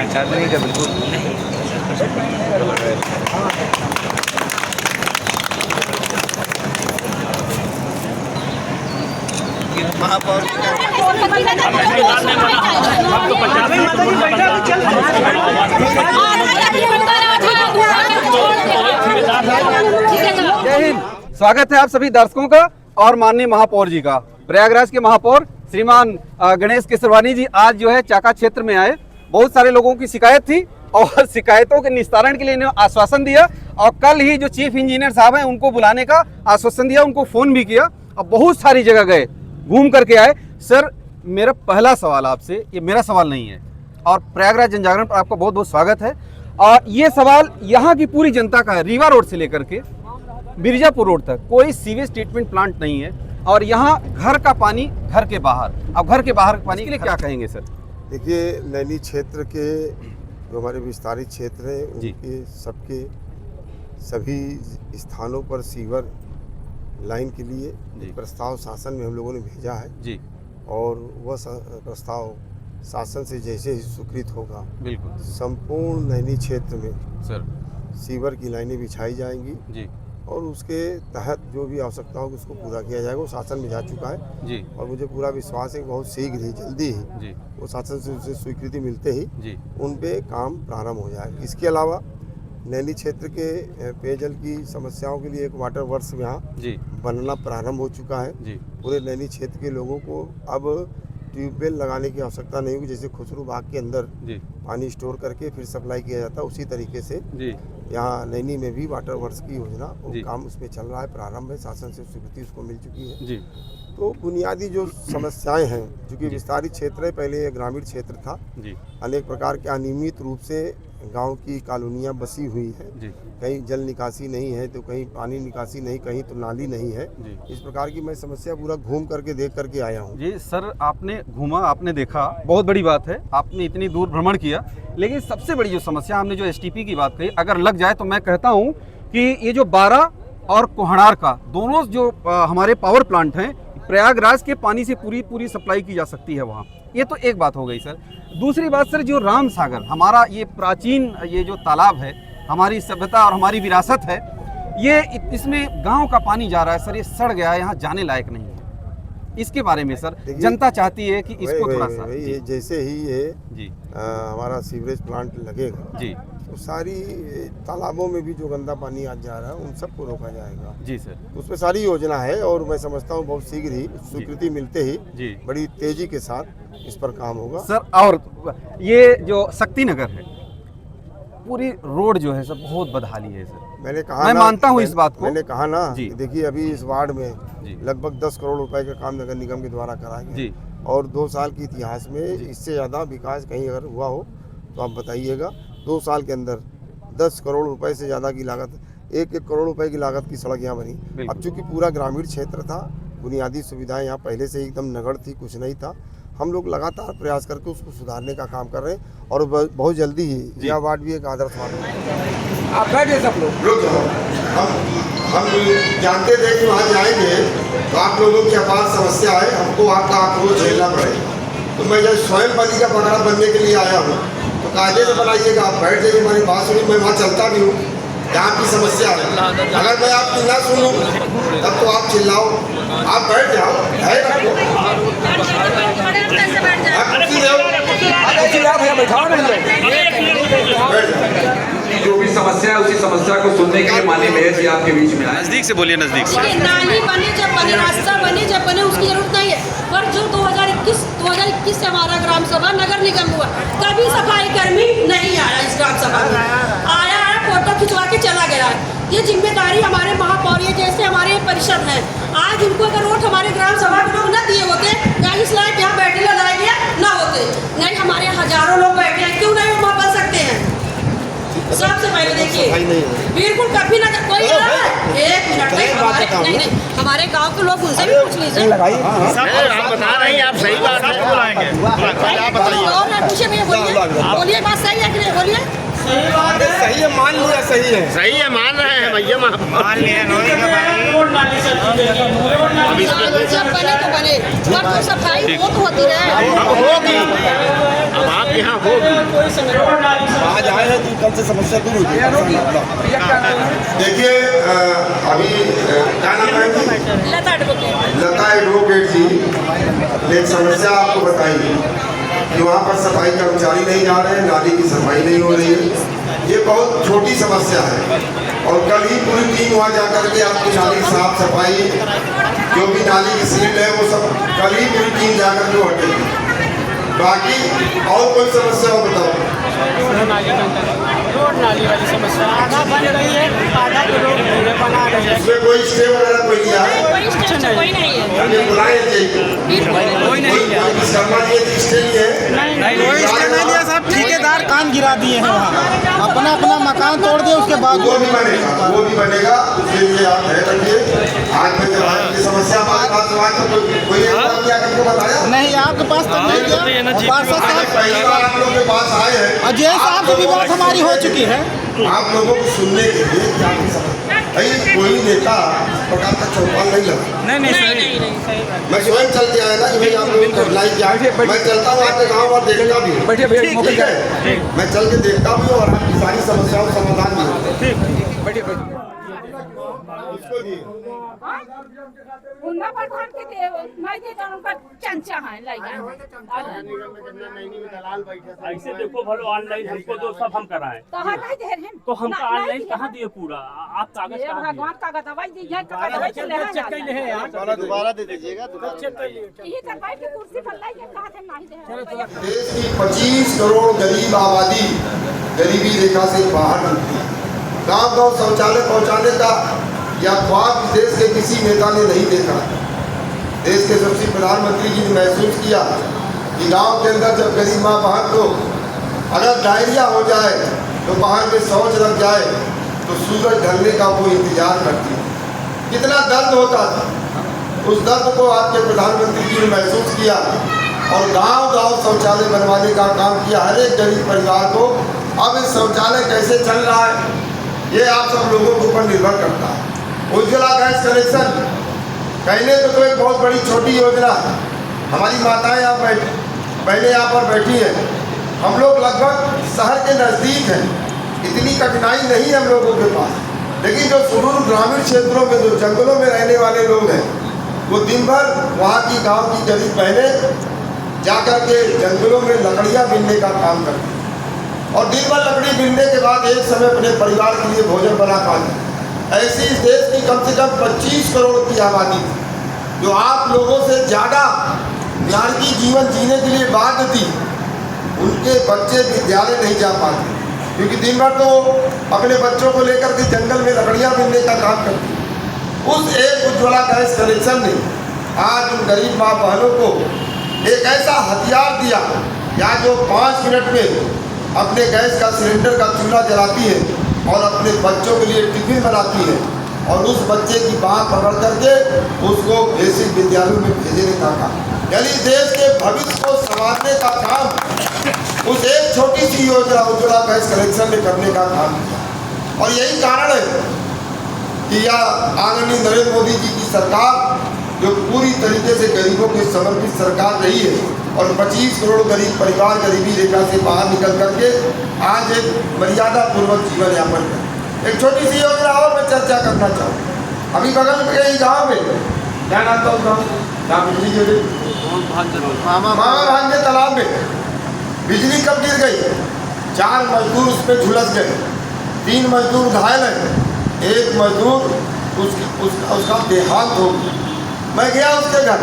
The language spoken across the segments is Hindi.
चांदनी का बिल्कुल महापौर जय हिंद। स्वागत है आप सभी दर्शकों का और माननीय महापौर जी का। प्रयागराज के महापौर श्रीमान गणेश केसरवानी जी आज जो है चाका क्षेत्र में आए। बहुत सारे लोगों की शिकायत थी और शिकायतों के निस्तारण के लिए इन्होंने आश्वासन दिया और कल ही जो चीफ इंजीनियर साहब हैं उनको बुलाने का आश्वासन दिया, उनको फोन भी किया और बहुत सारी जगह गए, घूम करके आए। सर, मेरा पहला सवाल आपसे, ये मेरा सवाल नहीं है और प्रयागराज जनजागरण पर आपका बहुत बहुत स्वागत है। और ये सवाल यहाँ की पूरी जनता का है। रीवा रोड से लेकर के मिर्जापुर रोड तक कोई सीवेज ट्रीटमेंट प्लांट नहीं है और यहाँ घर का पानी घर के बाहर। अब घर के बाहर पानी के लिए क्या कहेंगे सर? देखिए, नैनी क्षेत्र के जो हमारे विस्तारित क्षेत्र हैं उनके सबके सभी स्थानों पर सीवर लाइन के लिए प्रस्ताव शासन में हम लोगों ने भेजा है जी, और वह प्रस्ताव शासन से जैसे ही स्वीकृत होगा बिल्कुल संपूर्ण नैनी क्षेत्र में सर सीवर की लाइनें बिछाई जाएंगी जी, और उसके तहत जो भी आवश्यकता होगी उसको पूरा किया जाएगा। वो शासन में जा चुका है जी, और मुझे पूरा विश्वास है कि बहुत शीघ्र ही जल्दी ही जी वो शासन से उसे स्वीकृति मिलते ही जी उन पे काम प्रारंभ हो जाएगा। इसके अलावा नैनी क्षेत्र के पेयजल की समस्याओं के लिए एक वाटर वर्क्स यहाँ जी बनना प्रारंभ हो चुका है जी। पूरे नैनी क्षेत्र के लोगों को अब ट्यूबवेल लगाने की आवश्यकता नहीं होगी। जैसे खुसरू बाग के अंदर पानी स्टोर करके फिर सप्लाई किया जाता है, उसी तरीके से यहाँ नैनी में भी वाटर वर्क्स की योजना वो काम उसमें चल रहा है, प्रारंभ है, शासन से स्वीकृति उसको मिल चुकी है जी। तो बुनियादी जो समस्याएं हैं, चूँकि विस्तारित क्षेत्र है, पहले ये ग्रामीण क्षेत्र था जी, अनेक प्रकार के अनियमित रूप से गांव की कॉलोनियाँ बसी हुई है, कहीं जल निकासी नहीं है तो कहीं पानी निकासी नहीं, कहीं तो नाली नहीं है। इस प्रकार की मैं समस्या पूरा घूम करके देख करके आया हूँ जी। सर, आपने घूमा, आपने देखा, बहुत बड़ी बात है, आपने इतनी दूर भ्रमण किया, लेकिन सबसे बड़ी जो समस्या, हमने जो एसटीपी की बात कही, अगर लग जाए तो मैं कहता हूँ कि ये जो बारा और कोहड़ार का दोनों जो हमारे पावर प्लांट हैं, प्रयागराज के पानी से पूरी सप्लाई की जा सकती है वहाँ। ये तो एक बात हो गई सर। दूसरी बात सर, जो राम सागर हमारा ये प्राचीन ये जो तालाब है, हमारी सभ्यता और हमारी विरासत है, ये इसमें गांव का पानी जा रहा है सर, ये सड़ गया है, यहाँ जाने लायक नहीं है। इसके बारे में सर जनता चाहती है कि इसको थोड़ा सा ये जैसे ही ये जी हमारा सीवरेज प्लांट लगेगा जी, तो सारी तालाबों में भी जो गंदा पानी आज जा रहा है उन सबको रोका जाएगा जी सर। उसमें सारी योजना है और मैं समझता हूँ बहुत शीघ्र ही स्वीकृति मिलते ही जी बड़ी तेजी के साथ इस पर काम होगा सर। और ये जो शक्ति नगर है, पूरी रोड जो है सर बहुत बदहाली है सर। मैंने कहा, मैं मानता हूँ इस बात को, मैंने कहा ना जी। देखिए, अभी इस वार्ड में लगभग 10 करोड़ रुपए का काम नगर निगम के द्वारा करा गया जी, और 2 साल के इतिहास में इससे ज़्यादा विकास कहीं अगर हुआ हो तो आप बताइएगा। 2 साल के अंदर 10 करोड़ रुपए से ज़्यादा की लागत, 1 करोड़ रुपए की लागत की सड़क यहाँ बनी। अब चूँकि पूरा ग्रामीण क्षेत्र था, बुनियादी सुविधाएं यहाँ पहले से एकदम नगण्य थी, कुछ नहीं था। हम लोग लगातार प्रयास करके उसको सुधारने का काम कर रहे हैं और बहुत जल्दी ही यह वार्ड भी एक आदर्श वार्ड है। आप बैठे सब लोग, हम जानते थे कि वहाँ जाएंगे तो आप लोगों की अपार समस्या है, हमको आपका आक्रोश झेलना पड़े। तो मैं जब स्वयं बली का पकड़ा बनने के लिए आया हूँ तो कायदे से बनाइएगा, आप बैठ जाइए, हमारी बात सुनिए, मैं वहाँ चलता भी हूँ जहाँ की समस्या है। अगर मैं आपकी ना सुनूँ तब तो आप चिल्लाओ, आप बैठ जाओ, है जो भी समस्या है उसी समस्या को सुनने के लिए माननीय मेयर जी आपके बीच में आए। नजदीक से बोलिए, नजदीक से। नाली बने जब बने, रास्ता बने जब बने, उसकी जरूरत नहीं है। पर जो 2021 से हमारा ग्राम सभा नगर निगम हुआ, कभी सफाई कर्मी नहीं आया इस ग्राम सभा में। आया फोटो खिंचवा के चला गया। ये जिम्मेदारी हमारे महापौर जैसे हमारे परिषद है। आज उनको अगर वोट हमारे ग्राम सभा के लोग न दिए होते, इस लायक यहाँ बैठने लगाए ना होते, नहीं हमारे हजारों लोग बैठे हैं, क्यों नहीं वहाँ बन सकते हैं। सबसे पहले देखिए, बिल्कुल कभी ना कोई एक मिनट नहीं, हमारे गांव के लोग उनसे भी पूछ लीजिए। आप बता रहे हैं, आप सही बात है, बुलाएंगे, आप बताइए। और ना पूछे भैया, बोलिए बात सही है कि नहीं, बोलिए। सही बात है, सही है, मान लिया, सही है, सही है, मान रहे हैं भैया, मान लिया। जब बने तो बने, पर तो सफाई बहुत होती है, अब होगी। अब आप यहाँ होगी। आज आए हैं तो कल से समस्या दूर होगी। देखिए अभी क्या नाम है? लता एडवोकेट। लता एडवोकेट जी ने एक समस्या आपको बताई कि वहाँ पर सफाई कर्मचारी नहीं जा रहे हैं, नाली की सफाई नहीं हो रही है। ये बहुत छोटी समस्या है और कल ही पूरी टीम वहाँ जा करके आपकी नाली साफ सफाई जो भी नाली की सील है वो सब कल ही पूरी टीम जा करके हटेगी। बाकी और कोई समस्या हो बताओ। नाली वाली समस्या आधा बन रही है, आधा तो लोग बना रहे हैं। इसमें कोई स्टे वगैरह कोई लिया है? कोई नहीं है। अभी बुलाए कोई नहीं लिया। शर्मा जी स्टे लिए कोई स्टे नहीं लिया साहब, ठेकेदार कान गिरा दिए हैं वहाँ, अपना अपना मकान तोड़ दिए, उसके बाद वो भी बनेगा उसके लिए आप है रखिए। आज में जब आपकी समस्या हमारे पास तो कोई क्या करके बताया नहीं, आपके पास तो नहीं गया। पार्षद साहब पहली बार आप लोग के पास आए हैं, अजय साहब से भी बात हमारी हो चुकी है। आप लोगों को सुनने के लिए क्या भाई कोई नेता प्रकार का चौपाल नहीं लगा। नहीं मैं स्वयं चल के आया था कि भाई आप लोगों को लाइक क्या मैं चलता हूँ आपके गाँव और देखता भी हूँ। ठीक है, मैं चल के देखता भी हूँ और आपकी सारी समस्याओं का समाधान भी होता है। उनका प्रधान के दे नहीं दे तो उनका चंचा है लाइक ऐसे देखो भलो ऑनलाइन हमको तो सब हम कराएं तो हम नहीं दे रहे हैं तो हमका ऑनलाइन कहाँ दिए पूरा आप कागज ये कहाँ भगवान का दवाई दी है का दवाई चले हैं यार दोबारा दे दीजिएगा। ये तो बैठ के कुर्सी पर लाइए कहा थे नहीं दे देश की 25 करोड़ गरीब आबादी गरीबी रेखा से बाहर निकली। गांव-गांव शौचालय पहुंचाने का या ख्वाब देश के किसी नेता ने नहीं देखा। देश के सबसे प्रधानमंत्री जी ने महसूस किया कि गांव के अंदर जब गरीब माँ बहन को अगर डायरिया हो जाए तो बाहर में शौच लग जाए तो सूरज ढलने का वो इंतजार करती है। कितना दर्द होता था, उस दर्द को आपके प्रधानमंत्री जी ने महसूस किया और गांव-गांव शौचालय बनवाने का काम किया। हर एक गरीब परिवार को अब इस शौचालय कैसे चल रहा है ये आप सब लोगों के ऊपर निर्भर करता है। उज्ज्वला गैस कनेक्शन कहने तो एक बहुत बड़ी छोटी योजना है। हमारी माताएं यहाँ बहनें यहाँ पर बैठी हैं। हम लोग लगभग शहर के नज़दीक हैं, इतनी कठिनाई नहीं है हम लोगों के पास, लेकिन जो सुदूर ग्रामीण क्षेत्रों में जो जंगलों में रहने वाले लोग हैं वो दिन भर वहाँ की गाँव की गरीब बहनें जा कर के जंगलों में लकड़ियाँ बीनने का काम करती हैं और दिन भर लकड़ी बीनने के बाद एक समय अपने परिवार के लिए भोजन बना पाते। ऐसी इस देश की कम से कम 25 करोड़ की आबादी थी जो आप लोगों से ज़्यादा नारकी जीवन जीने के लिए बाध्य थी। उनके बच्चे विद्यालय नहीं जा पाते क्योंकि दिन भर तो अपने बच्चों को लेकर के जंगल में लकड़ियाँ बीनने का काम करती। उस एक उज्ज्वला गैस कनेक्शन ने आज उन गरीब माँ बहनों को एक ऐसा हथियार दिया या जो 5 मिनट में अपने गैस का सिलेंडर का चूल्हा जलाती है और अपने बच्चों के लिए टिफिन बनाती है और उस बच्चे की बात पकड़ करके उसको बेसिक विद्यालयों में भेजने का काम, यानी देश के भविष्य को संवारने का काम उस एक छोटी सी योजना उज्ज्वला गैस कनेक्शन में करने का काम किया। और यही कारण है कि यह आदरणीय नरेंद्र मोदी जी की सरकार जो पूरी तरीके से गरीबों की समर्पित सरकार रही है और 25 करोड़ गरीब परिवार गरीबी रेखा से बाहर निकल करके आज एक मर्यादा पूर्वक जीवन यापन कर। एक छोटी सी योजना और मैं चर्चा करना चाहूँ। अभी बगल में कई गाँव में क्या नाम था उस गाँव बिजली गिर मामा भांजे तालाब में बिजली कब गिर गई, 4 मजदूर उस पर झुलस गए, 3 मजदूर घायल हैं, 1 मजदूर उसका देहांत हो गया। मैं गया उसके घर,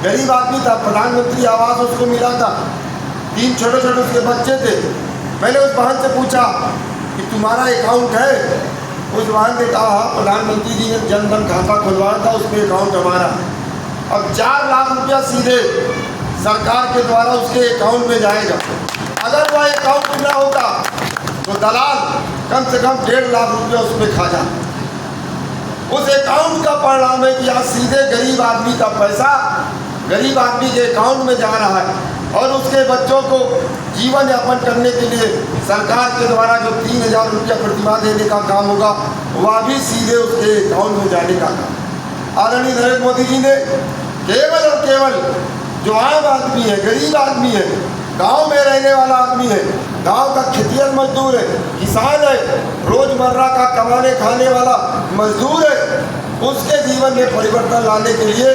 गरीब आदमी था, प्रधानमंत्री आवास उसको मिला था, 3 छोटे छोटे उसके बच्चे थे। मैंने उस बहन से पूछा कि तुम्हारा अकाउंट है? उस बहन ने कहा प्रधानमंत्री जी ने जन धन खाता खुलवाया था, उसमें अकाउंट हमारा। अब 4 लाख रुपया सीधे सरकार के द्वारा उसके अकाउंट में जाएगा। अगर वह अकाउंट न होता तो दलाल कम से कम 1.5 लाख रुपया उसमें खा जाता। उस अकाउंट का परिणाम है कि आज सीधे गरीब आदमी का पैसा गरीब आदमी के अकाउंट में जा रहा है और उसके बच्चों को जीवन यापन करने के लिए सरकार के द्वारा जो 3,000 रुपया प्रतिमाह देने का काम होगा वह भी सीधे उसके अकाउंट में जाने का काम आदरणीय नरेंद्र मोदी जी ने केवल और केवल जो आम आदमी है, गरीब आदमी है, गांव में रहने वाला आदमी है, गांव का खेतिहर मजदूर है, किसान है, रोजमर्रा का कमाने खाने वाला मजदूर है, उसके जीवन में परिवर्तन लाने के लिए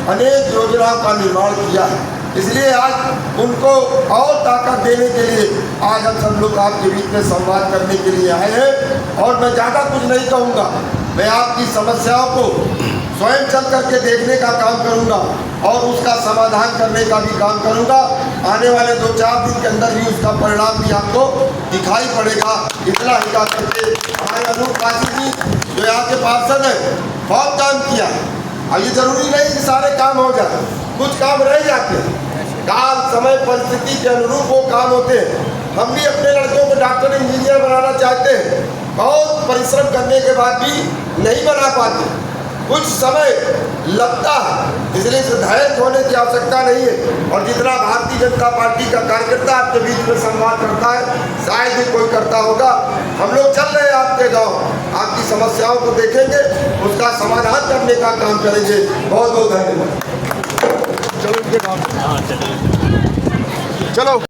अनेक योजनाओं का निर्माण किया है। इसलिए आज उनको और ताकत देने के लिए आज हम सब लोग आपके बीच में संवाद करने के लिए आए हैं। और मैं ज़्यादा कुछ नहीं कहूँगा, मैं आपकी समस्याओं को स्वयं चल करके देखने का काम करूँगा और उसका समाधान करने का भी काम करूँगा। आने वाले 2-4 दिन के अंदर भी उसका परिणाम भी आपको दिखाई पड़ेगा। इतना ही कहा करके हमारे अनूप काशी जी जो यहाँ के पार्षद हैं बहुत काम किया है। अब ये जरूरी नहीं कि सारे काम हो जाए, कुछ काम रह जाते हैं, काल समय परिस्थिति के अनुरूप वो काम होते हैं। हम भी अपने लड़कों को डॉक्टर इंजीनियर बनाना चाहते हैं, बहुत परिश्रम करने के बाद भी नहीं बना पाते, कुछ समय लगता है। इसलिए धैर्य होने की आवश्यकता नहीं है। और जितना भारतीय जनता पार्टी का कार्यकर्ता आपके बीच में संवाद करता है, शायद ही कोई करता होगा। हम लोग चल रहे हैं आपके गांव, आपकी समस्याओं को देखेंगे, उसका समाधान करने का काम करेंगे। बहुत बहुत धन्यवाद। चलो